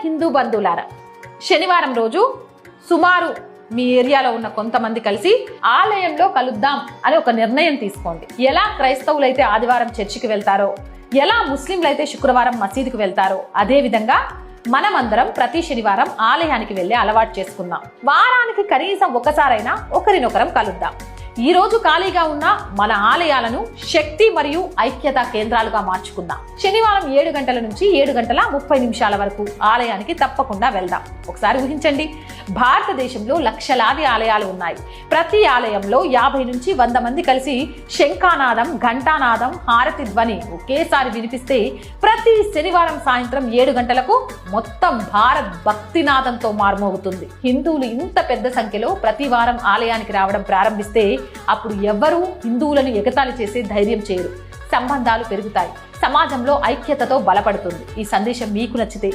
హిందూ బంధువులారా, శనివారం రోజు సుమారు మీ ఏరియాలో ఉన్న కొంతమంది కలిసి ఆలయంలో కలుద్దాం అని ఒక నిర్ణయం తీసుకోండి. ఎలా క్రైస్తవులైతే ఆదివారం చర్చికి వెళ్తారో, ఎలా ముస్లింలైతే శుక్రవారం మసీదుకి వెళ్తారో, అదే విధంగా మనమందరం ప్రతి శనివారం ఆలయానికి వెళ్ళే అలవాటు చేసుకుందాం. వారానికి కనీసం ఒకసారైనా ఒకరినొకరం కలుద్దాం. ఈ రోజు ఖాళీగా ఉన్న మన ఆలయాలను శక్తి మరియు ఐక్యత కేంద్రాలుగా మార్చుకుందాం. శనివారం 7 గంటల నుంచి 7:30 వరకు ఆలయానికి తప్పకుండా వెళ్దాం. ఒకసారి ఊహించండి, భారతదేశంలో లక్షలాది ఆలయాలు ఉన్నాయి. ప్రతి ఆలయంలో 50 నుంచి 100 మంది కలిసి శంఖానాదం, ఘంటానాదం, హారతి ధ్వని ఒకేసారి వినిపిస్తే ప్రతి శనివారం సాయంత్రం 7 గంటలకు మొత్తం భారత్ భక్తినాదంతో మార్మోగుతుంది. హిందువులు ఇంత పెద్ద సంఖ్యలో ప్రతి వారం ఆలయానికి రావడం ప్రారంభిస్తే అప్పుడు ఎవ్వరూ హిందువులను ఎగతాళి చేసే ధైర్యం చేయరు. సంబంధాలు పెరుగుతాయి, సమాజంలో ఐక్యతతో బలపడుతుంది. ఈ సందేశం మీకు నచ్చితే